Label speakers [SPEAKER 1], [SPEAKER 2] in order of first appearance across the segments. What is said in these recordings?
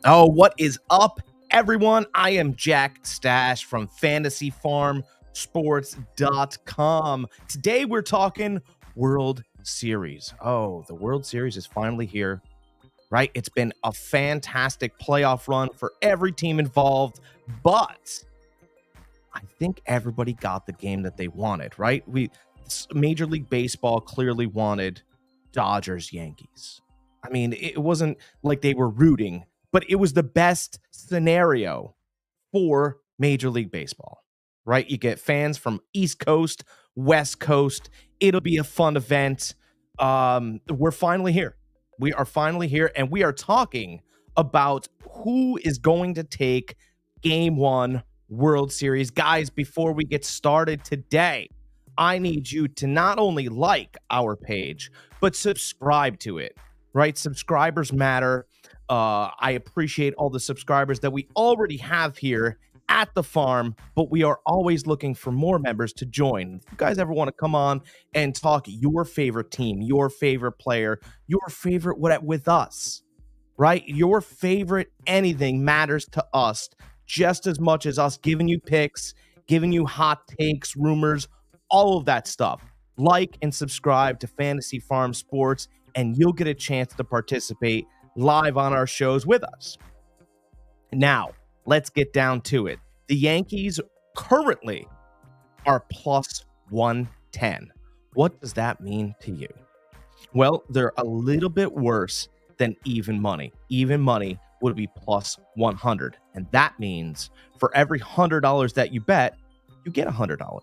[SPEAKER 1] Oh, what is up, everyone? I am Jack Stache from fantasyfarmsports.com. Today we're talking World Series. Oh, the World Series is finally here, right? It's been a fantastic playoff run for every team involved, but I think everybody got the game that they wanted, right? Major League Baseball clearly wanted Dodgers Yankees. I mean, it wasn't like they were rooting, but it was the best scenario for Major League Baseball, right? You get fans from East Coast, West Coast. It'll be a fun event. We're finally here. We are finally here, and we are talking about who is going to take Game 1 World Series. Guys, before we get started today, I need you to not only like our page, but subscribe to it, right? Subscribers matter. I appreciate all the subscribers that we already have here at the farm, but we are always looking for more members to join. If you guys ever want to come on and talk your favorite team, your favorite player, your favorite what with us, right? Your favorite anything matters to us just as much as us giving you picks, giving you hot takes, rumors, all of that stuff. Like and subscribe to Fantasy Farm Sports, and you'll get a chance to participate live on our shows with us. Now, let's get down to it. The Yankees currently are plus 110. What does that mean to you? Well, they're a little bit worse than even money. Even money would be plus 100. And that means for every $100 that you bet, you get $100.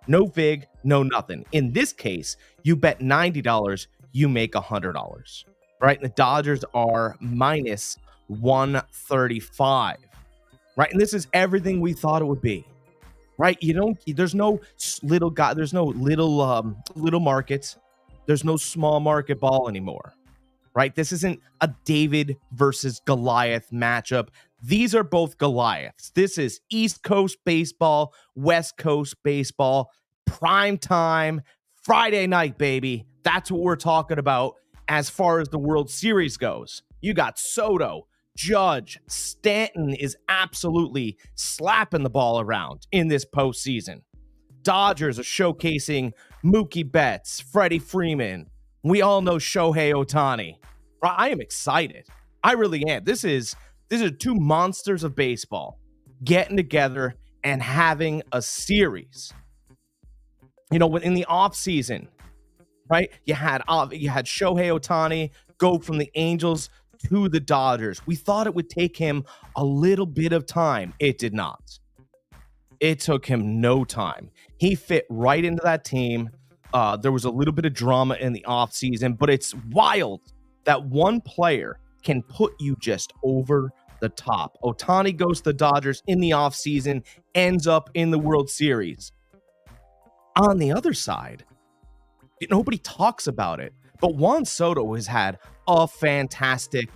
[SPEAKER 1] No vig, no nothing. In this case, you bet $90, you make $100, right? And the Dodgers are minus 135, right? And this is everything we thought it would be, right? There's no little guy, there's no little markets, there's no small market ball anymore, right? This isn't a David versus Goliath matchup. These are both Goliaths. This is East Coast baseball, West Coast baseball, prime time, Friday night, baby. That's what we're talking about as far as the World Series goes. You got Soto, Judge, Stanton is absolutely slapping the ball around in this postseason. Dodgers are showcasing Mookie Betts, Freddie Freeman. We all know Shohei Ohtani. I am excited. I really am. These are two monsters of baseball getting together and having a series. You know, in the offseason, right? You had Shohei Ohtani go from the Angels to the Dodgers. We thought it would take him a little bit of time. It did not. It took him no time. He fit right into that team. There was a little bit of drama in the offseason, but it's wild that one player can put you just over the top. Ohtani goes to the Dodgers in the offseason, ends up in the World Series. On the other side, nobody talks about it, but Juan Soto has had a fantastic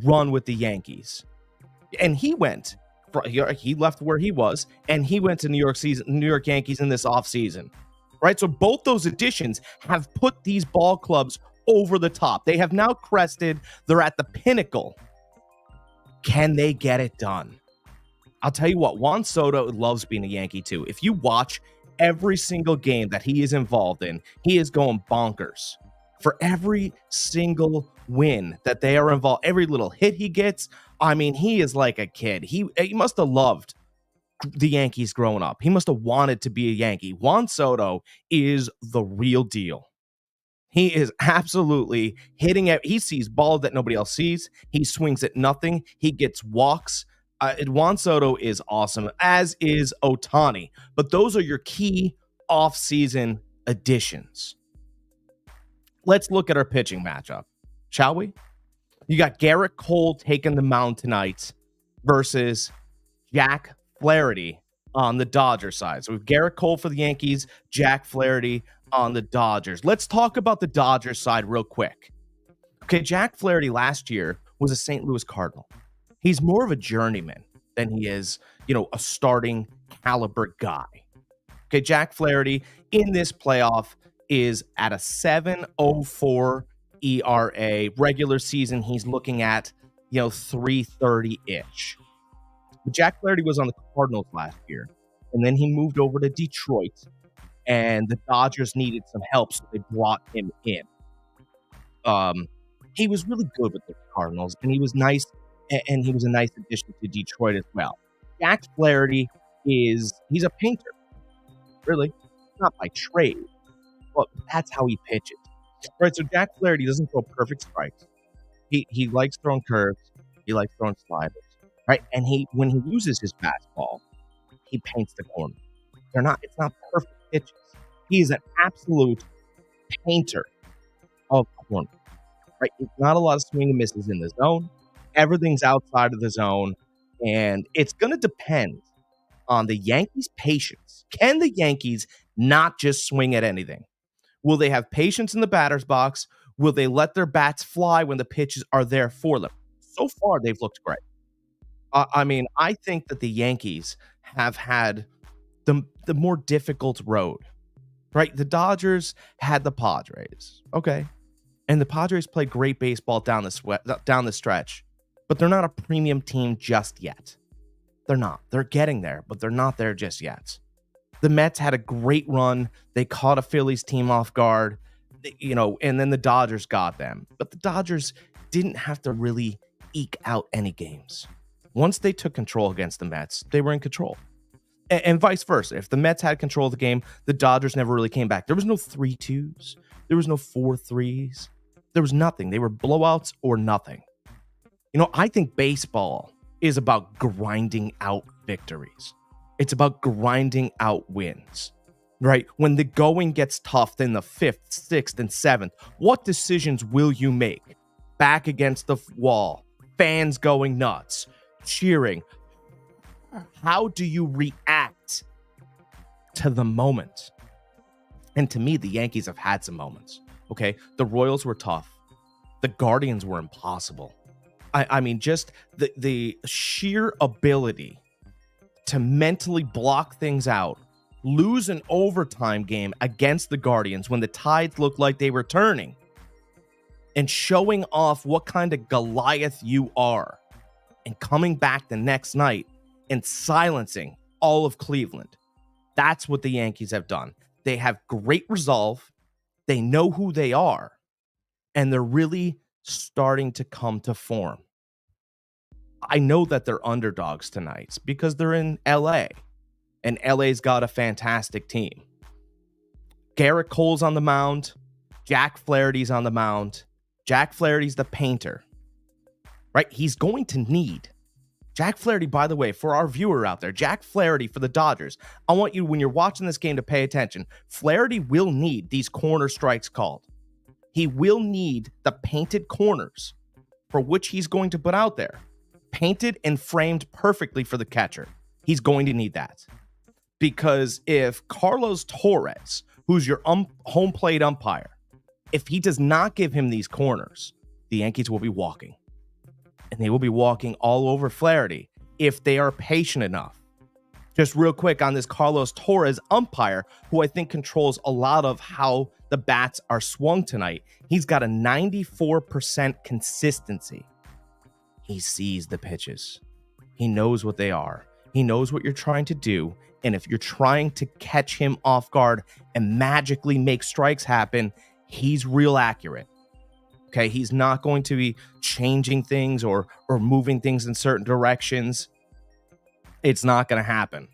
[SPEAKER 1] run with the Yankees. And he left where he was, and he went to New York Yankees in this offseason, right? So both those additions have put these ball clubs over the top. They have now crested. They're at the pinnacle. Can they get it done? I'll tell you what, Juan Soto loves being a Yankee too. If you watch every single game that he is involved in, he is going bonkers. For every single win that they are involved, every little hit he gets, I mean, he is like a kid. He must have loved the Yankees growing up. He must have wanted to be a Yankee. Juan Soto is the real deal. He is absolutely hitting it. He sees balls that nobody else sees. He swings at nothing. He gets walks. Juan Soto is awesome, as is Ohtani. But those are your key offseason additions. Let's look at our pitching matchup, shall we? You got Garrett Cole taking the mound tonight versus Jack Flaherty on the Dodgers side. So we have Garrett Cole for the Yankees, Jack Flaherty on the Dodgers. Let's talk about the Dodgers side real quick. Okay, Jack Flaherty last year was a St. Louis Cardinal. He's more of a journeyman than he is, a starting caliber guy. Okay, Jack Flaherty in this playoff is at a 7.04 ERA. Regular season, he's looking at 330-ish. But Jack Flaherty was on the Cardinals last year, and then he moved over to Detroit, and the Dodgers needed some help, so they brought him in. He was really good with the Cardinals, and he was nice, and he was a nice addition to Detroit as well. Jack Flaherty he's a painter, really, not by trade, but that's how he pitches. Right, so Jack Flaherty doesn't throw perfect strikes. He likes throwing curves. He likes throwing sliders, right? And when he uses his fastball, he paints the corner. It's not perfect pitches. He is an absolute painter of corner, right? It's not a lot of swing and misses in the zone. Everything's outside of the zone, and it's going to depend on the Yankees' patience. Can the Yankees not just swing at anything? Will they have patience in the batter's box? Will they let their bats fly when the pitches are there for them? So far, they've looked great. I think that the Yankees have had the more difficult road, right? The Dodgers had the Padres, okay, and the Padres played great baseball down the stretch, but they're not a premium team just yet. They're not. They're getting there, but they're not there just yet. The Mets had a great run. They caught a Phillies team off guard, and then the Dodgers got them. But the Dodgers didn't have to really eke out any games. Once they took control against the Mets, they were in control. And vice versa. If the Mets had control of the game, the Dodgers never really came back. There was no 3-2s. There was no 4-3s. There was nothing. They were blowouts or nothing. I think baseball is about grinding out victories. It's about grinding out wins, right? When the going gets tough in the 5th, 6th, and 7th, what decisions will you make? Back against the wall, fans going nuts, cheering. How do you react to the moment? And to me, the Yankees have had some moments, okay? The Royals were tough. The Guardians were impossible. Just the sheer ability to mentally block things out, lose an overtime game against the Guardians when the tides looked like they were turning, and showing off what kind of Goliath you are, and coming back the next night and silencing all of Cleveland. That's what the Yankees have done. They have great resolve. They know who they are, and they're really starting to come to form. I know that they're underdogs tonight because they're in LA, and LA's got a fantastic team. Garrett Cole's on the mound. Jack Flaherty's on the mound. Jack Flaherty's the painter, right? He's going to need Jack Flaherty, by the way, for our viewer out there, Jack Flaherty for the Dodgers. I want you, when you're watching this game, to pay attention. Flaherty will need these corner strikes called. He will need the painted corners for which he's going to put out there. Painted and framed perfectly for the catcher. He's going to need that. Because if Carlos Torres, who's your home plate umpire, if he does not give him these corners, the Yankees will be walking. And they will be walking all over Flaherty if they are patient enough. Just real quick on this Carlos Torres umpire, who I think controls a lot of how the bats are swung tonight. He's got a 94% consistency. He sees the pitches. He knows what they are. He knows what you're trying to do. And if you're trying to catch him off guard and magically make strikes happen, he's real accurate. Okay, he's not going to be changing things or moving things in certain directions. It's not going to happen.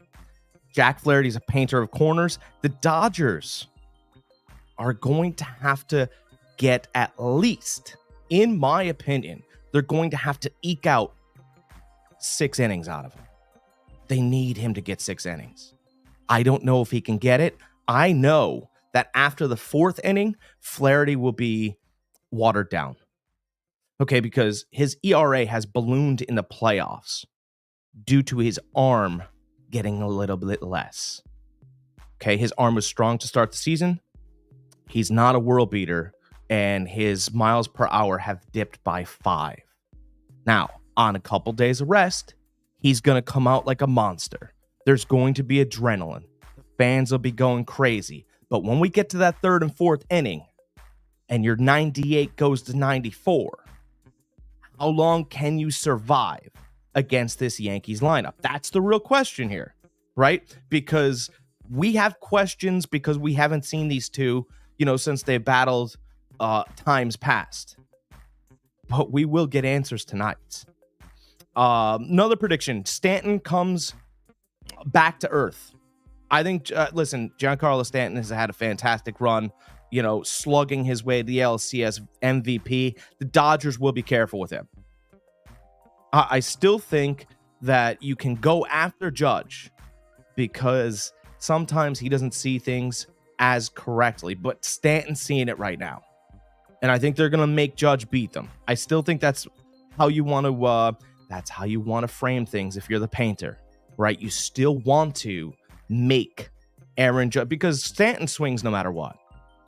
[SPEAKER 1] Jack Flaherty's a painter of corners. The Dodgers are going to have to get at least, in my opinion, they're going to have to eke out 6 innings out of him. They need him to get 6 innings. I don't know if he can get it. I know that after the 4th inning, Flaherty will be watered down. Okay, because his ERA has ballooned in the playoffs due to his arm getting a little bit less. Okay, his arm was strong to start the season. He's not a world beater, and his miles per hour have dipped by 5. Now, on a couple days of rest, he's going to come out like a monster. There's going to be adrenaline. The fans will be going crazy. But when we get to that 3rd and 4th inning, and your 98 goes to 94, How long can you survive against this Yankees lineup? That's the real question here, right? Because we have questions because we haven't seen these two, since they battled times past. But we will get answers tonight. Another prediction: Stanton comes back to earth. I think, listen, Giancarlo Stanton has had a fantastic run, slugging his way to the LCS MVP. The Dodgers will be careful with him. I still think that you can go after Judge because sometimes he doesn't see things as correctly, but Stanton's seeing it right now. And I think they're going to make Judge beat them. I still think that's how you want to frame things if you're the painter, right? You still want to make Aaron Judge, because Stanton swings no matter what.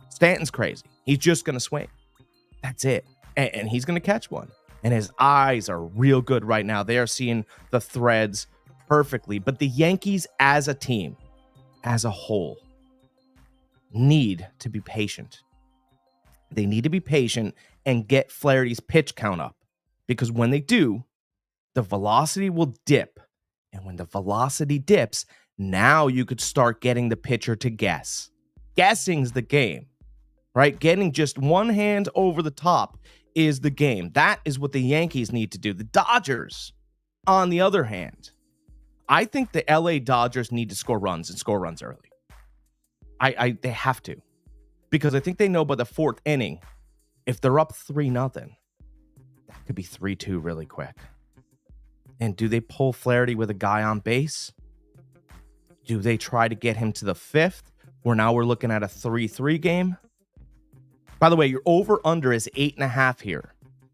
[SPEAKER 1] Stanton's crazy. He's just going to swing. That's it. And he's going to catch one. And his eyes are real good right now. They are seeing the threads perfectly. But the Yankees as a team, as a whole, need to be patient. They need to be patient and get Flaherty's pitch count up. Because when they do, the velocity will dip. And when the velocity dips, now you could start getting the pitcher to guess. Guessing's the game, right? Getting just one hand over the top is the game. That is what the Yankees need to do. The Dodgers, on the other hand, I think the LA Dodgers need to score runs and score runs early. They have to. Because I think they know by the fourth inning, if they're up 3-0, that could be 3-2 really quick. And do they pull Flaherty with a guy on base? Do they try to get him to the fifth, where now we're looking at a 3-3 game? By the way, your over-under is 8.5 here.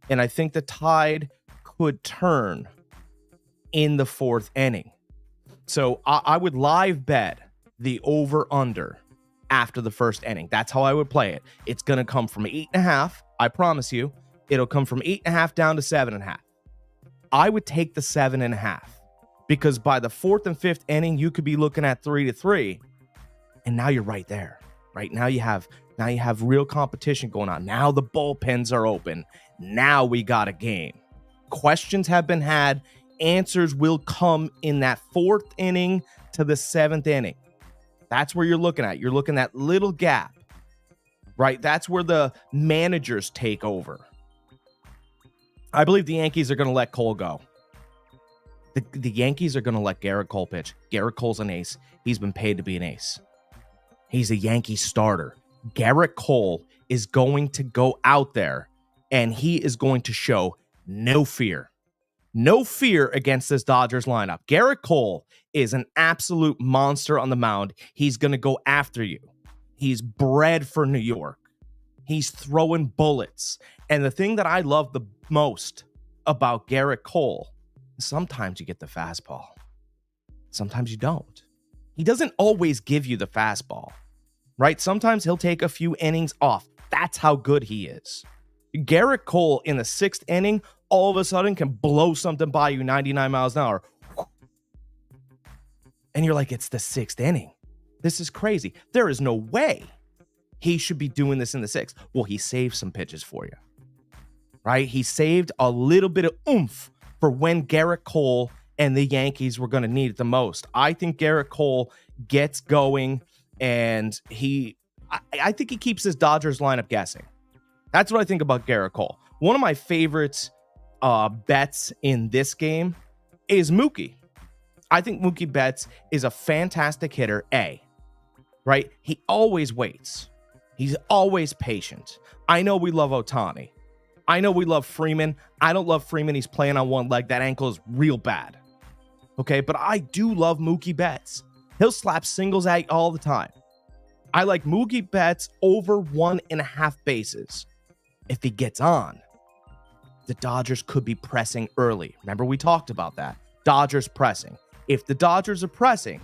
[SPEAKER 1] And I think the tide could turn in the fourth inning. So I would live bet the over-under after the first inning. That's how I would play it. It's going to come from 8.5. I promise you. It'll come from 8.5 down to 7.5. I would take the 7.5. Because by the fourth and fifth inning, you could be looking at 3-3. And now you're right there. Right now you have real competition going on. Now the bullpens are open. Now we got a game. Questions have been had. Answers will come in that fourth inning to the seventh inning. That's where you're looking at. You're looking at little gap, right? That's where the managers take over. I believe the Yankees are going to let Cole go. The Yankees are going to let Garrett Cole pitch. Garrett Cole's an ace. He's been paid to be an ace. He's a Yankee starter. Garrett Cole is going to go out there and he is going to show no fear. No fear against this Dodgers lineup. Garrett Cole is an absolute monster on the mound. He's going to go after you. He's bred for New York. He's throwing bullets. And the thing that I love the most about Garrett Cole, sometimes you get the fastball. Sometimes you don't. He doesn't always give you the fastball, right? Sometimes he'll take a few innings off. That's how good he is. Garrett Cole in the sixth inning, all of a sudden can blow something by you 99 miles an hour. And you're like, it's the sixth inning. This is crazy. There is no way he should be doing this in the sixth. Well, he saved some pitches for you, right? He saved a little bit of oomph for when Garrett Cole and the Yankees were going to need it the most. I think Garrett Cole gets going, and I think he keeps his Dodgers lineup guessing. That's what I think about Garrett Cole. One of my favorite bets in this game is Mookie. I think Mookie Betts is a fantastic hitter, right? He always waits. He's always patient. I know we love Ohtani. I know we love Freeman. I don't love Freeman. He's playing on one leg. That ankle is real bad. Okay, but I do love Mookie Betts. He'll slap singles at you all the time. I like Mookie Betts over 1.5 bases. If he gets on, the Dodgers could be pressing early. Remember, we talked about that. Dodgers pressing. If the Dodgers are pressing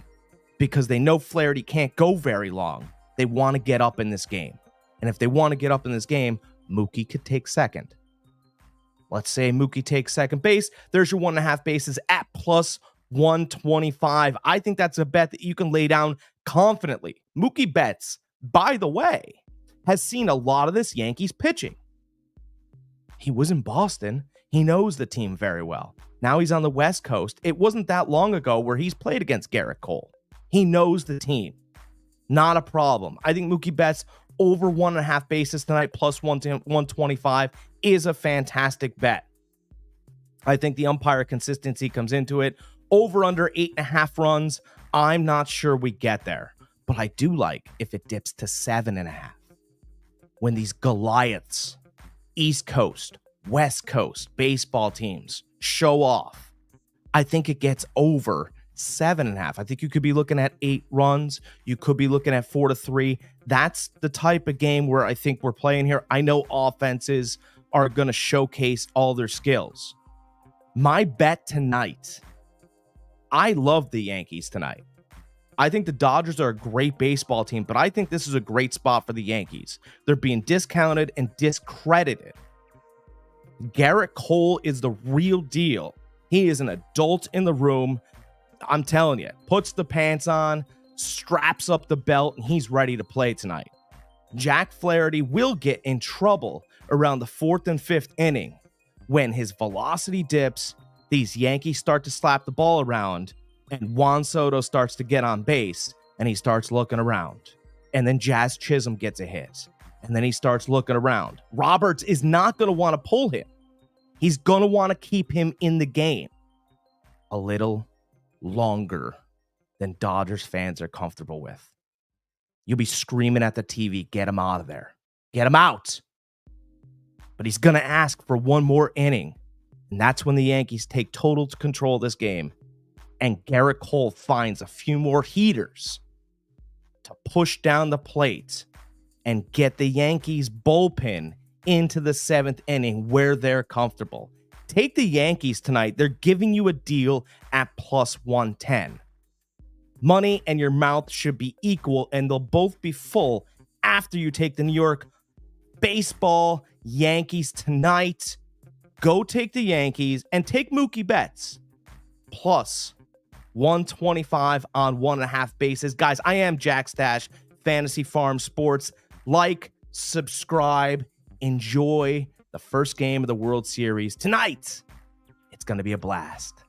[SPEAKER 1] because they know Flaherty can't go very long, they want to get up in this game. And if they want to get up in this game, Mookie could take second. Let's say Mookie takes second base. There's your 1.5 bases at plus 125. I think that's a bet that you can lay down confidently. Mookie Betts, by the way, has seen a lot of this Yankees pitching. He was in Boston. He knows the team very well. Now he's on the West Coast. It wasn't that long ago where he's played against Garrett Cole. He knows the team. Not a problem. I think Mookie Betts over 1.5 bases tonight plus 125 is a fantastic bet. I think the umpire consistency comes into it. Over under 8.5 runs. I'm not sure we get there, but I do like if it dips to 7.5. When these Goliaths, East Coast, West Coast baseball teams show off, I think it gets over 7.5. I think you could be looking at 8 runs. You could be looking at 4-3. That's the type of game where I think we're playing here. I know offenses are going to showcase all their skills. My bet tonight, I love the Yankees tonight. I think the Dodgers are a great baseball team, but I think this is a great spot for the Yankees. They're being discounted and discredited. Garrett Cole is the real deal. He is an adult in the room. I'm telling you, puts the pants on, straps up the belt, and he's ready to play tonight. Jack Flaherty will get in trouble around the 4th and 5th inning when his velocity dips, these Yankees start to slap the ball around, and Juan Soto starts to get on base, and he starts looking around. And then Jazz Chisholm gets a hit, and then he starts looking around. Roberts is not going to want to pull him. He's going to want to keep him in the game a little longer than Dodgers fans are comfortable with. You'll be screaming at the TV, get him out of there. Get him out. But he's going to ask for one more inning. And that's when the Yankees take total control of this game. And Garrett Cole finds a few more heaters to push down the plate and get the Yankees bullpen into the 7th inning where they're comfortable. Take the Yankees tonight. They're giving you a deal at plus 110. Money and your mouth should be equal, and they'll both be full after you take the New York baseball Yankees tonight. Go take the Yankees and take Mookie Betts plus 125 on 1.5 bases. Guys, I am Jack Stache, Fantasy Farm Sports. Like, subscribe, enjoy the first game of the World Series tonight. It's going to be a blast.